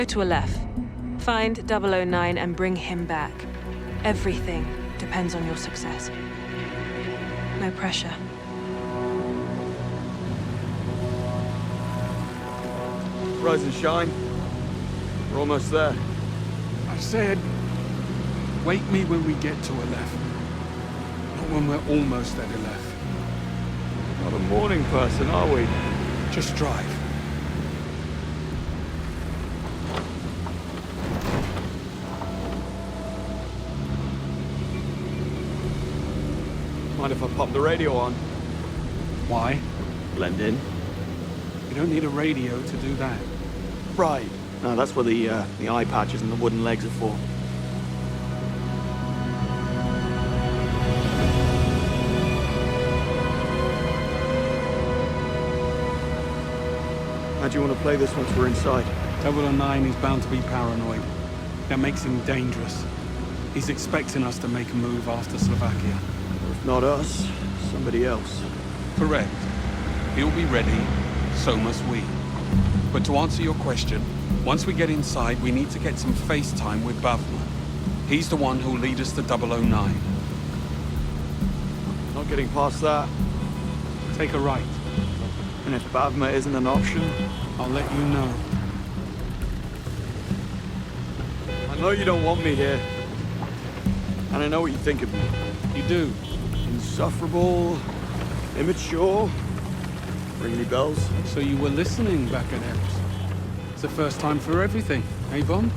Go to Aleph. Find 009 and bring him back. Everything depends on your success. No pressure. Rise and shine. We're almost there. I said, wake me when we get to Aleph. Not when we're almost at Aleph. Not a morning person, are we? Just drive. Mind if I pop the radio on? Why? Blend in. You don't need a radio to do that. Right. No, that's what the eye patches and the wooden legs are for. How do you want to play this once we're inside? 009 is bound to be paranoid. That makes him dangerous. He's expecting us to make a move after Slovakia. If not us, somebody else. Correct. He'll be ready, so must we. But to answer your question, once we get inside, we need to get some face time with Bavma. He's the one who'll lead us to 009. Not getting past that. Take a right. And if Bavma isn't an option, I'll let you know. I know you don't want me here. And I know what you think of me. You do. Insufferable, immature. Ring any bells? So you were listening back at Eps. It's the first time for everything, eh, Bond?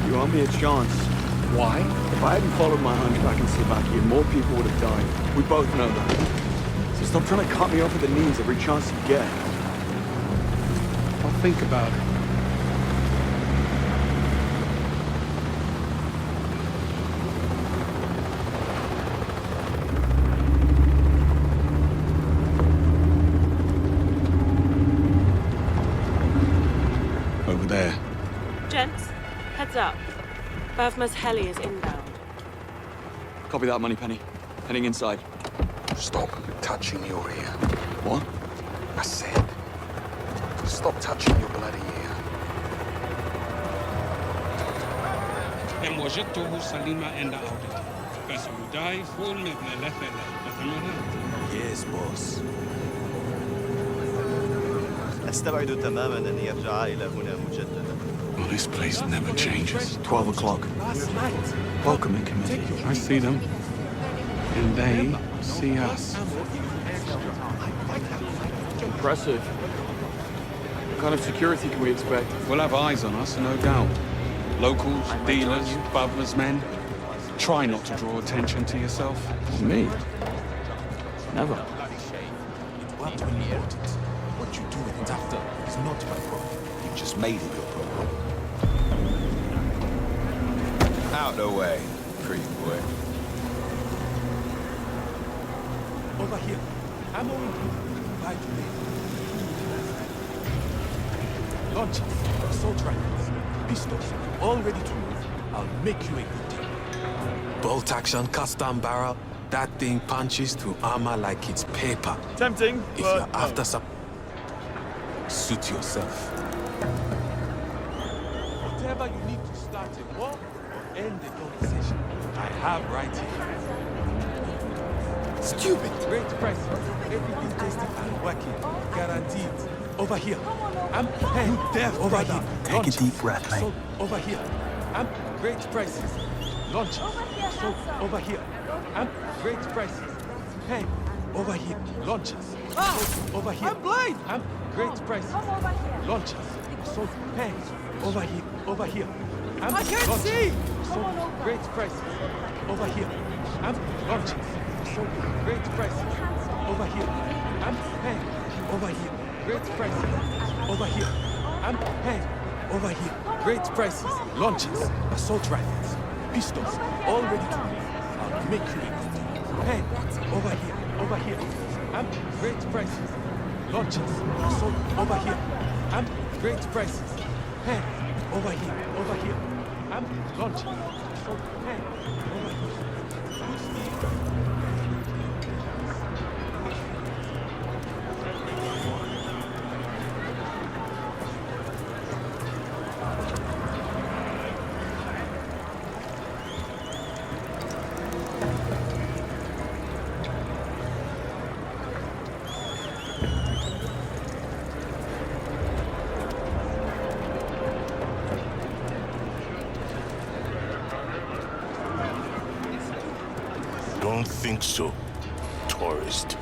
You owe me a chance. Why? If I hadn't followed my hunch back in Slovakia, more people would have died. We both know that. So stop trying to cut me off at the knees every chance you get. I'll think about it. Over there. Gents, heads up. Bavma's heli is inbound. Copy that, Moneypenny. Heading inside. Stop touching your ear. What? I said, stop touching your bloody ear. Yes, boss. أستبعد تماماً أن يرجع إلى هنا مجدداً. Well, this place never changes. 12 o'clock. Welcoming committee. I see them. And they see us. Impressive. What kind of security can we expect? We'll have eyes on us, no doubt. Locals, dealers, Bavma's men. Try not to draw attention to yourself. Me? Never. What will be important? What you do with it after is not my problem. You just made it your problem. Out the way, creep boy. Over here. I'm going to provide you with launchers, assault rifles, pistols, all ready to move. I'll make you a good deal. Bolt action custom barrel. That thing punches through armor like it's paper. Tempting, If but you're after some, suit yourself. Whatever you need to start a war or end the conversation, I have right here. Stupid! Great price. Everything tasting and working. Guaranteed. Over here. I'm hey, there. Over here. Take a deep breath, mate. So, over here. I'm great prices. Launch. So, over here. I'm great prices. Hey, over here. Launchers. So, over here. I'm blind. I'm great prices. Launchers. So, hey, over here. Over here. I can't see. So, great prices. Over here. I'm launchers. So, great prices. Over here. I'm hey, over here. Great prices. Over here. I'm hey, over here. Great prices, launchers, assault rifles, pistols, all ready to move. I'll make you anything. Hey, over here, great prices, launchers, assault, over here. Great prices. Hey, over here, launchers, assault, hey, over here. Good steel. Don't think so, tourist.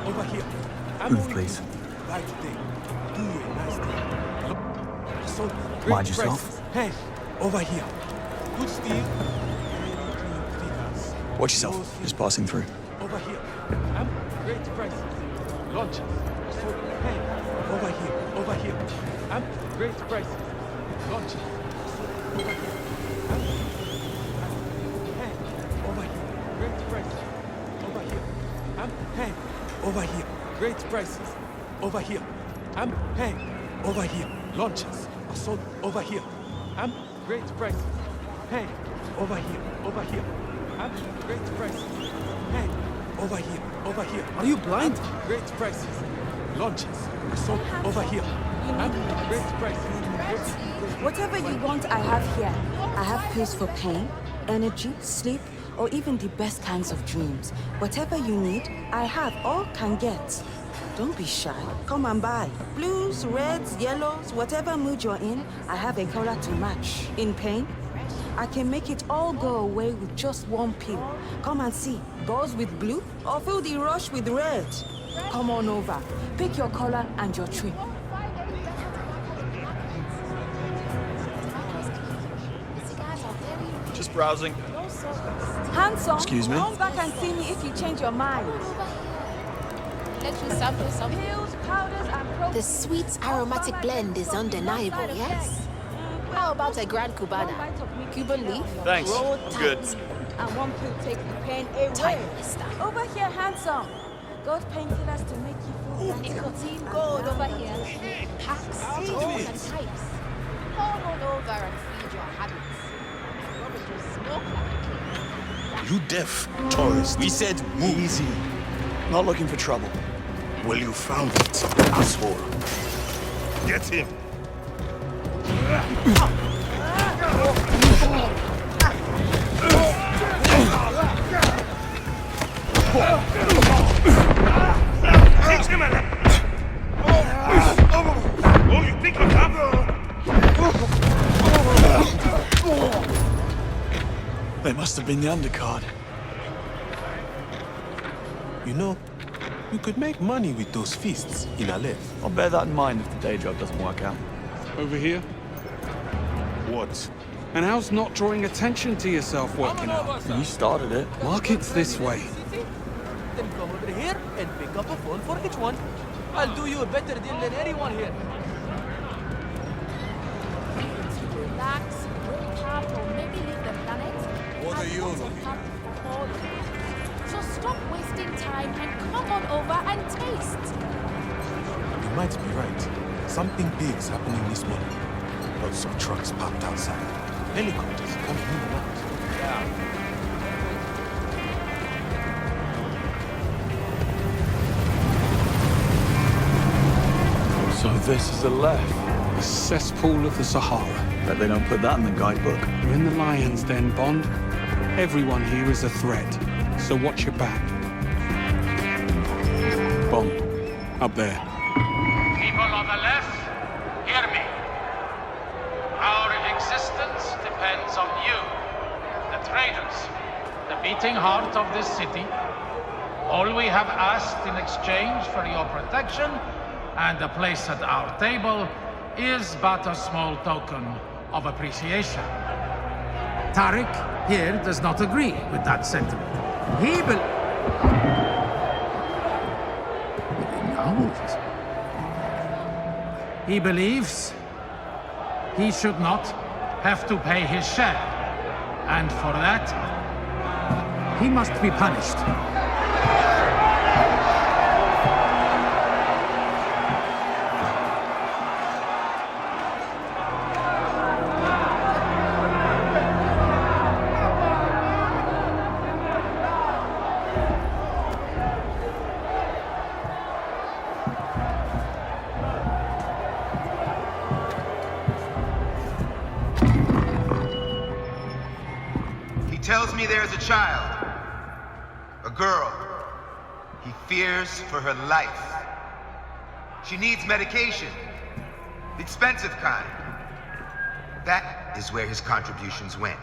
Over here. Move, please. By today. Do you a nice thing. So, great Mind yourself. prices. Hey, over here. Good steel. Watch yourself. Just passing through. Over here. Great prices. Launchers. So, hey, over here. Great prices. Launchers. So, over here. Hey, over here. Great prices. Over here. Hey, over here. Great prices. Over here. Hey, over here. Launchers. Assault. Over here. Great prices. Hey, over here. Great prices. Hey, over here. Are you blind? Great prices. Launches. Assault. Over here. Great prices. Whatever you want, I have here. I have pills for pain, energy, sleep, or even the best kinds of dreams. Whatever you need, I have, all can get. Don't be shy. Come and buy. Blues, reds, yellows, whatever mood you're in, I have a color to match. In pain, I can make it all go away with just one pill. Come and see. Buzz with blue or feel the rush with red. Come on over. Pick your color and your trim. Just browsing. Handsome, Excuse me? come back and see me if you change your mind. Let you sample some. Pills, powders, and The sweet aromatic blend is undeniable, yes? How about a Grand Cubana? Cuban leaf? Thanks. Roll I'm good. tight. And one pill take the pain away. Time, mister. Over here, handsome. Got painkillers to make you feel better. Nicotine gold over here. Packs, rolls, and types. Come on over and feed your habits. Robert, you smoke like a king. You deaf, tourist. We said move. Easy. Not looking for trouble. Well, you found it, asshole. Get him. Teach him a Oh, you think I'm They must have been the undercard. You know, you could make money with those feasts in Aleph. I'll bear that in mind if the day job doesn't work out. Over here? What? And how's not drawing attention to yourself working out? You started it. Market's this way. Then come over here and pick up a phone for each one. I'll do you a better deal than anyone here. Relax, wake up, or maybe leave the planet. What are you So stop wasting time and come on over and taste. You might be right. Something big's happening this morning. Lots of trucks parked outside. Helicopters coming in and out. So this is a left. The cesspool of the Sahara. Bet they don't put that in the guidebook. You're in the lion's den, Bond. Everyone here is a threat, so watch your back. Bond, up there. People of the left, hear me. Our existence depends on you, the traders, the beating heart of this city. All we have asked in exchange for your protection and a place at our table is but a small token of appreciation. Tariq here does not agree with that sentiment. He He believes he should not have to pay his share. And for that, he must be punished. Tells me there's a child, a girl. He fears for her life. She needs medication, the expensive kind. That is where his contributions went.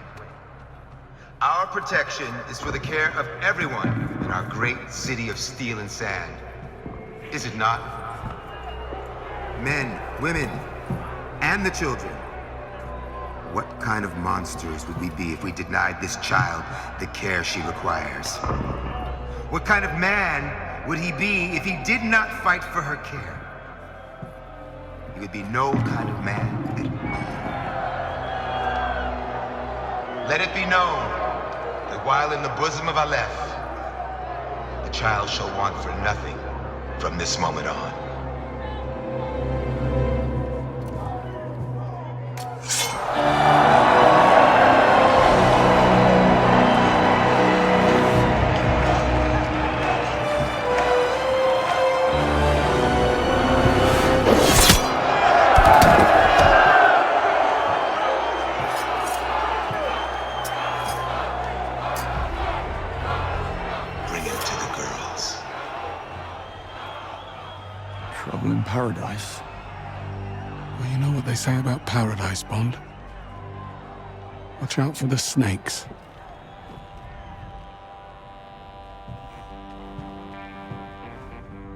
Our protection is for the care of everyone in our great city of steel and sand. Is it not? Men, women, and the children. What kind of monsters would we be if we denied this child the care she requires? What kind of man would he be if he did not fight for her care? He would be no kind of man at all. Let it be known that while in the bosom of Aleph, the child shall want for nothing from this moment on. Trouble in paradise. Well, you know what they say about paradise, Bond. Watch out for the snakes.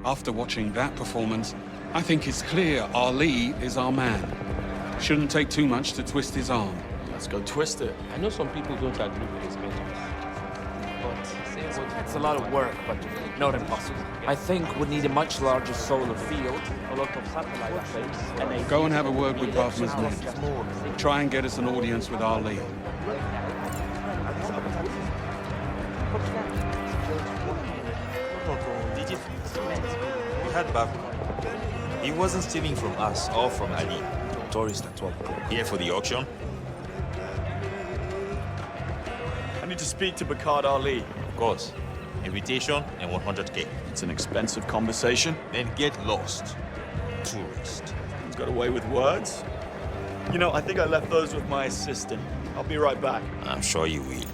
After watching that performance, I think it's clear Ali is our man. Shouldn't take too much to twist his arm. Let's go twist it. I know some people don't agree with his methods. But it's a lot of work, but not impossible. I think we need a much larger solar field, a lot of satellite frames, and a... Go and have a word with Bavma's men. Try and get us an audience with Ali. We had Bavma. He wasn't stealing from us or from Ali. Tourist at all. Here for the auction? I need to speak to Bakard Ali. Of course. Invitation and 100K. It's an expensive conversation. Then get lost. Tourist. He's got away with words. You know, I think I left those with my assistant. I'll be right back. I'm sure you will.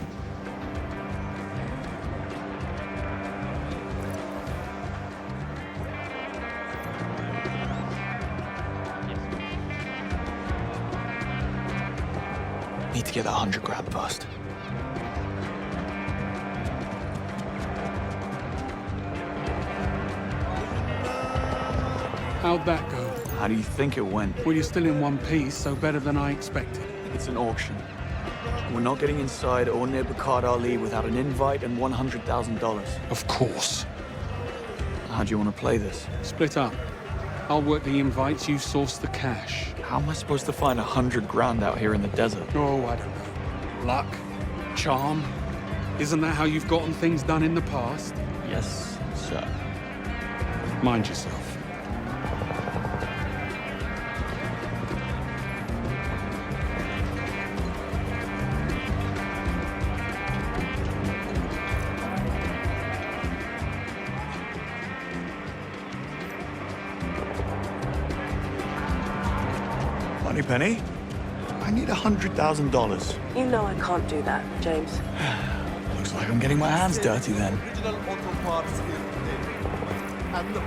Need to get that 100 grand first. How'd that go? How do you think it went? Well, you're still in one piece, so better than I expected. It's an auction. We're not getting inside or near Bakard Ali without an invite and $100,000. Of course. How do you want to play this? Split up. I'll work the invites, you source the cash. How am I supposed to find 100 grand out here in the desert? Oh, I don't know. Luck? Charm? Isn't that how you've gotten things done in the past? Yes, sir. Mind yourself. Penny, I need $100,000. You know I can't do that, James. Looks like I'm getting my hands dirty then. Original auto parts here today. And the...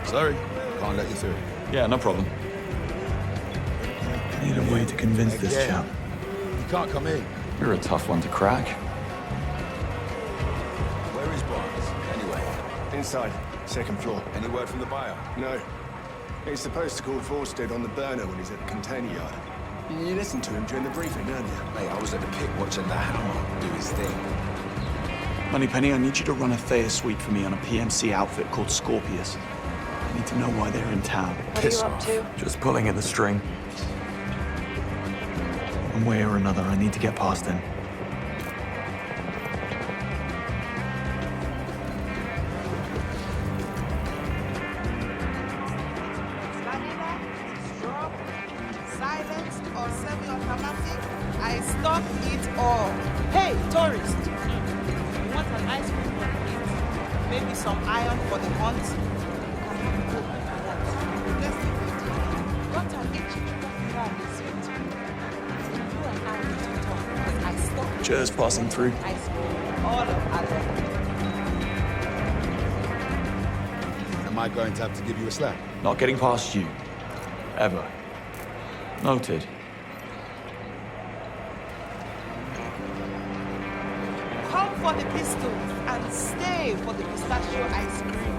Sorry, can't let you through. Yeah, no problem. Need a way to convince this chap. You can't come in. You're a tough one to crack. Where is Barnes? Anyway. Inside. Second floor. Any word from the buyer? No. He's supposed to call Forsted on the burner when he's at the container yard. You listened to him during the briefing, didn't you? Mate, I was at the pit watching the hammer do his thing. Moneypenny, I need you to run a Thayer suite for me on a PMC outfit called Scorpius. I need to know why they're in town. What are you up to? Just pulling at the string. One way or another, I need to get past him. Silenced or semi-automatic, I stop it all. Hey, tourist! You want an ice cream for the kids? Maybe some iron for the hunt? Let's leave it. What an itchy You and I need to talk because I stopped. Just passing through. Ice cream, all of Allen. Am I going to have to give you a slap? Not getting past you. Ever. Noted. Come for the pistols and stay for the pistachio ice cream.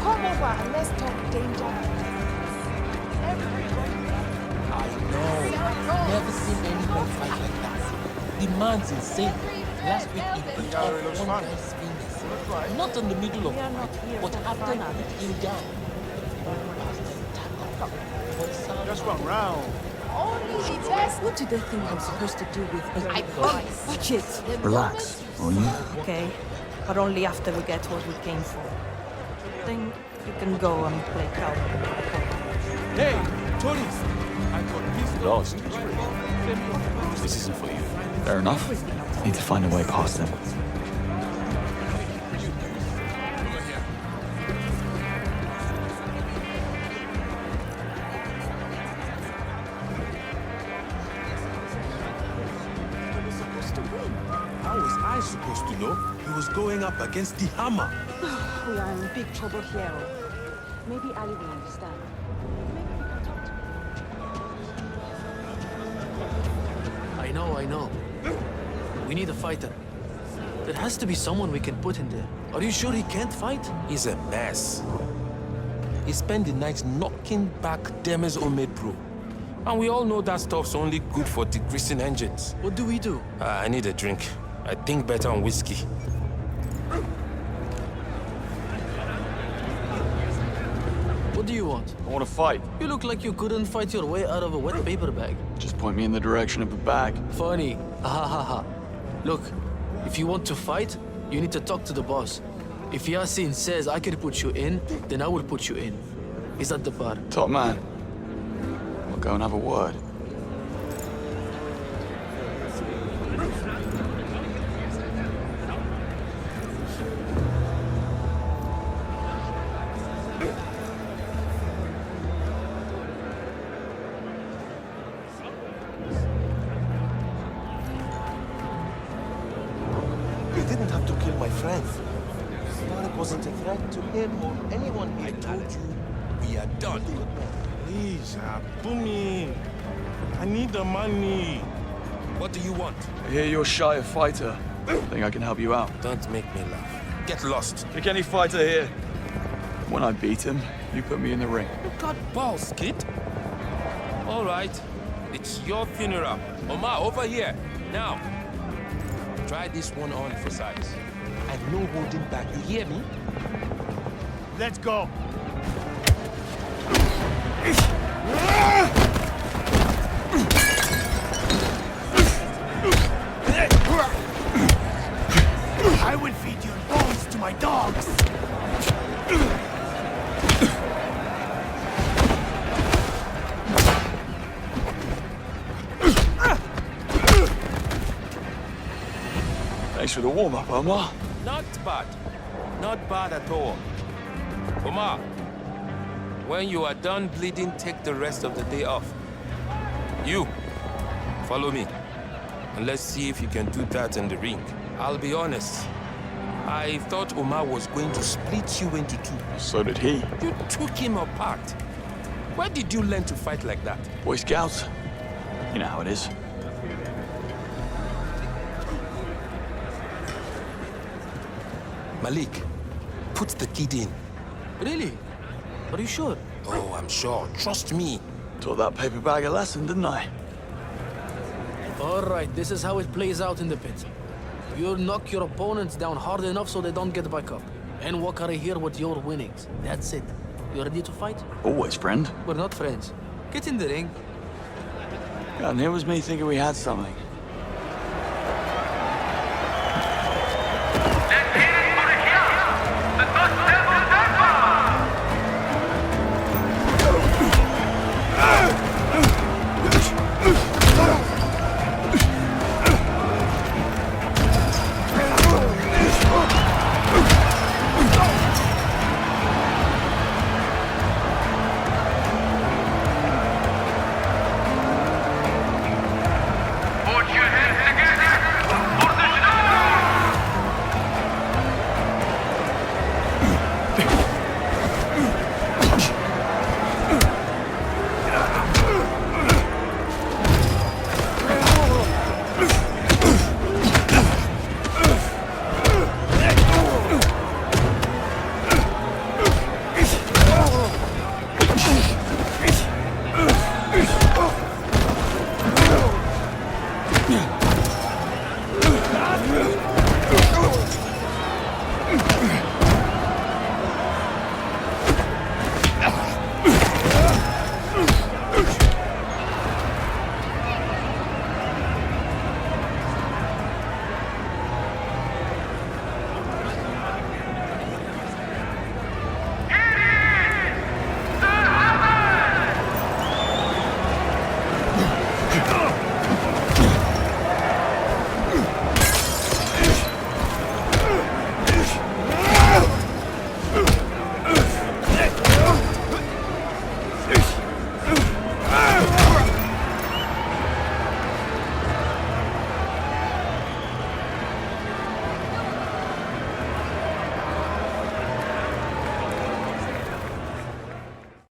Come over and let's talk danger. Never seen anyone fight like that. The man's insane. Last week he bit off one guy's fingers. Not in the middle of the fight, but after he put him down. Just run round. Only the best. What do they think I'm supposed to do with it? I promise. Watch it. Relax, will you? Okay, but only after we get what we came for. Then you can go and play cowboy. Hey, tourist! I got pissed Lost. This isn't for you. Fair enough. Need to find a way past them. How was I supposed to know he was going up against the hammer? We are in big trouble here. Maybe Ali will understand. I know. We need a fighter. There has to be someone we can put in there. Are you sure he can't fight? He's a mess. He spent the night knocking back Deme's homemade brew. And we all know that stuff's only good for degreasing engines. What do we do? I need a drink. I think better on whiskey. What do you want? I want to fight. You look like you couldn't fight your way out of a wet paper bag. Just point me in the direction of the bag. Funny. Ha ha ha. Look, if you want to fight, you need to talk to the boss. If Yasin says I can put you in, then I will put you in. He's at the bar. Top man. We'll go and have a word. You didn't have to kill my friend. It wasn't a threat to him or anyone here. I told you, we are done. Please, Bumi. I need the money. What do you want? I hear you're shy a fighter. Think I can help you out. Don't make me laugh. Get lost. Pick any fighter here. When I beat him, you put me in the ring. You got balls, kid. All right. It's your funeral. Omar, over here. Now. Try this one on for size. And no holding back. You hear me? Let's go. I will feed your bones to my dogs. Thanks for the warm-up, Omar. Not bad. Not bad at all. Omar, when you are done bleeding, take the rest of the day off. You, follow me. And let's see if you can do that in the ring. I'll be honest. I thought Omar was going to split you into two. So did he. You took him apart. Where did you learn to fight like that? Boy Scouts. You know how it is. Malik, put the kid in. Really? Are you sure? Oh, I'm sure. Trust me. Taught that paper bag a lesson, didn't I? All right, this is how it plays out in the pit. You knock your opponents down hard enough so they don't get back up. And walk out of here with your winnings. That's it. You ready to fight? Always, friend. We're not friends. Get in the ring. God, and here was me thinking we had something.